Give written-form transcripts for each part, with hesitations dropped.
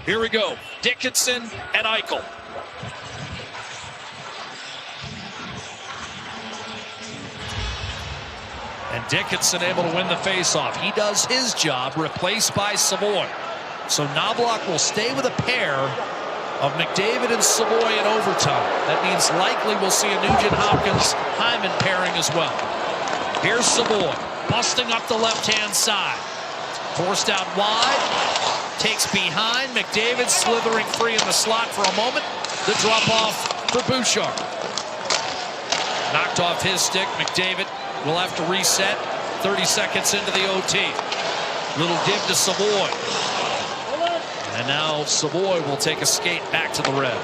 Here we go. Dickinson and Eichel. And Dickinson able to win the faceoff. He does his job, replaced by Savoie. So Knoblauch will stay with a pair of McDavid and Savoie in overtime. That means likely we'll see a Nugent-Hopkins-Hyman pairing as well. Here's Savoie, busting up the left-hand side. Forced out wide, takes behind. McDavid slithering free in the slot for a moment. The drop-off for Bouchard. Knocked off his stick. McDavid will have to reset 30 seconds into the OT. Little give to Savoie. And now Savoie will take a skate back to the red.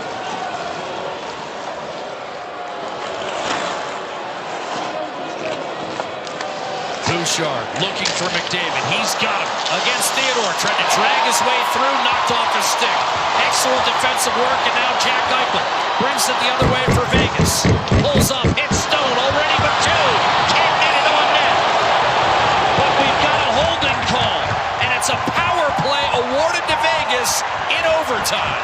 Bouchard looking for McDavid. He's got him against Theodore. Trying to drag his way through. Knocked off his stick. Excellent defensive work. And now Jack Eichel brings it the other way for Vegas. Pulls up. Hits Stone already with two. Can't get it on net. But we've got a holding call. And it's a power play awarded to Vegas in overtime.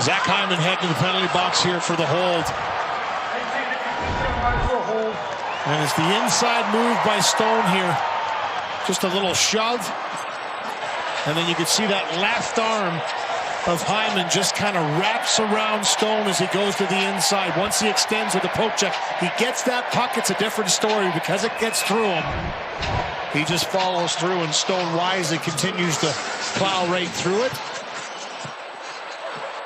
Zach Hyman heading to the penalty box here for the hold. And it's the inside move by Stone here. Just a little shove. And then you can see that left arm of Hyman just kind of wraps around Stone as he goes to the inside. Once he extends with the poke check, he gets that puck. It's a different story because it gets through him. He just follows through, and Stone wisely continues to plow right through it.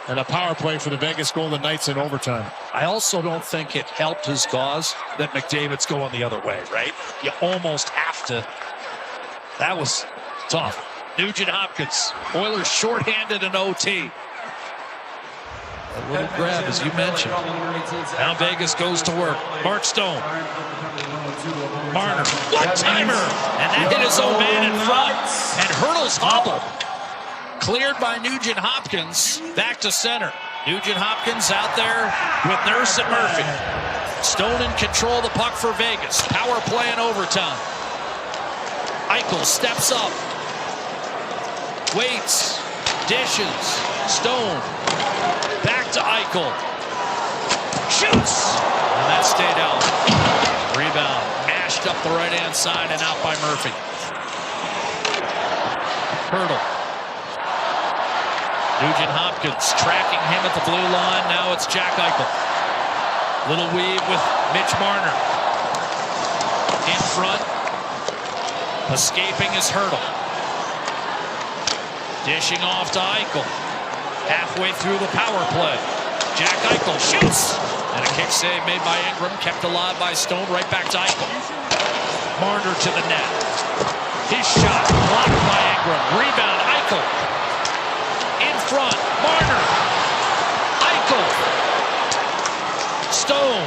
And a power play for the Vegas Golden Knights in overtime. I also don't think it helped his cause that McDavid's going the other way, right? You almost have to. That was tough. Nugent-Hopkins. Oilers shorthanded in OT. A little grab, as you mentioned. Now Vegas goes to work. Mark Stone. Marner. What timer! And that hit his own man in front. And Hurdle's hobble. Cleared by Nugent-Hopkins. Back to center. Nugent-Hopkins out there with Nurse and Murphy. Stone in control of the puck for Vegas. Power play in overtime. Eichel steps up. Waits. Dishes. Stone. Back to Eichel. Shoots! And that stayed out. Rebound. Mashed up the right-hand side and out by Murphy. Hurdle. Nugent-Hopkins tracking him at the blue line. Now it's Jack Eichel. Little weave with Mitch Marner. In front. Escaping is Hurdle. Dishing off to Eichel. Halfway through the power play. Jack Eichel shoots. And a kick save made by Ingram. Kept alive by Stone. Right back to Eichel. Marner to the net. His shot blocked by Ingram. Rebound Eichel. In front, Marner, Eichel, Stone,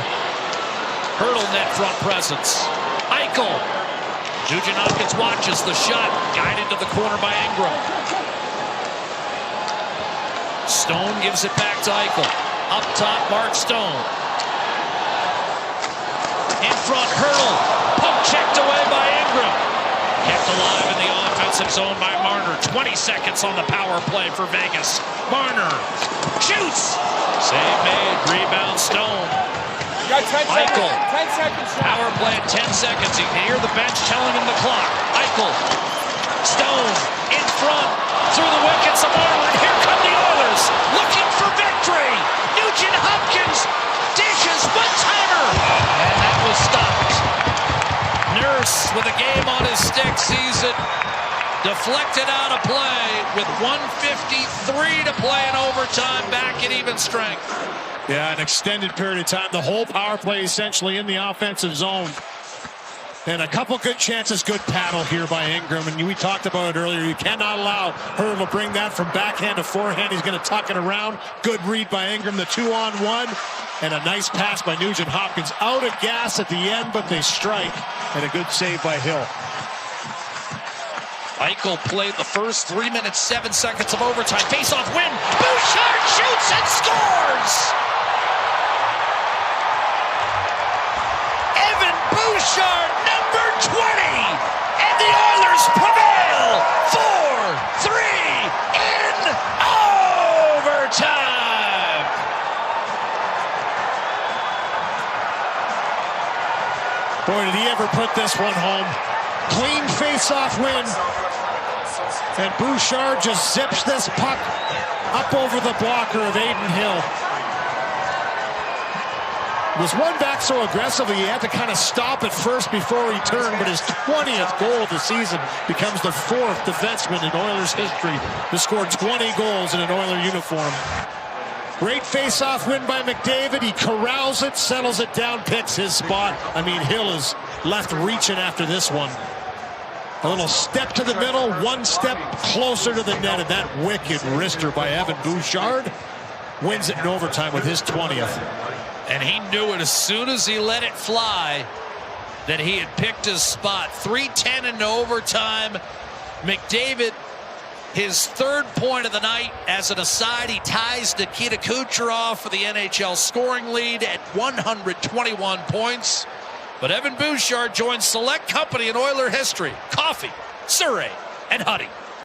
Hurdle net front presence, Eichel, Nugent-Hopkins watches the shot, guided to the corner by Ingram. Stone gives it back to Eichel, up top, Mark Stone. In front, Hurdle, poke checked away by Ingram. Kept alive in the offensive zone by Marner. 20 seconds on the power play for Vegas. Marner shoots. Save made. Rebound Stone. Eichel. 10 seconds. Power play at 10 seconds. You can hear the bench telling him the clock. Eichel. Stone in front. Through the wickets of Marner. And here come the Oilers. Looking for victory. Nugent-Hopkins dishes. One-timer. And that was stopped. Nurse with a game on his stick sees it deflected out of play with 1:53 to play in overtime, back at even strength. Yeah, an extended period of time. The whole power play essentially in the offensive zone. And a couple good chances, good paddle here by Ingram. And we talked about it earlier. You cannot allow Hurdle to bring that from backhand to forehand. He's going to tuck it around. Good read by Ingram, the 2-on-1. And a nice pass by Nugent-Hopkins. Out of gas at the end, but they strike. And a good save by Hill. Eichel played the first 3 minutes, 7 seconds of overtime. Face-off win. Bouchard shoots and scores! Evan Bouchard, number 20! And the Oilers get this one home. Clean face-off win. And Bouchard just zips this puck up over the blocker of Adin Hill. Was one back so aggressively he had to kind of stop at first before he turned, but his 20th goal of the season becomes the 4th defenseman in Oilers history to score 20 goals in an Oiler uniform. Great face-off win by McDavid. He corrals it, settles it down, picks his spot. I mean, Hill is left reaching after this one. A little step to the middle, one step closer to the net, and that wicked wrister by Evan Bouchard wins it in overtime with his 20th. And he knew it as soon as he let it fly that he had picked his spot. 3:10 into overtime. McDavid, his 3rd point of the night. As an aside, he ties Nikita Kucherov for the NHL scoring lead at 121 points. But Evan Bouchard joins select company in Oiler history. Coffee, Surrey, and Huddy.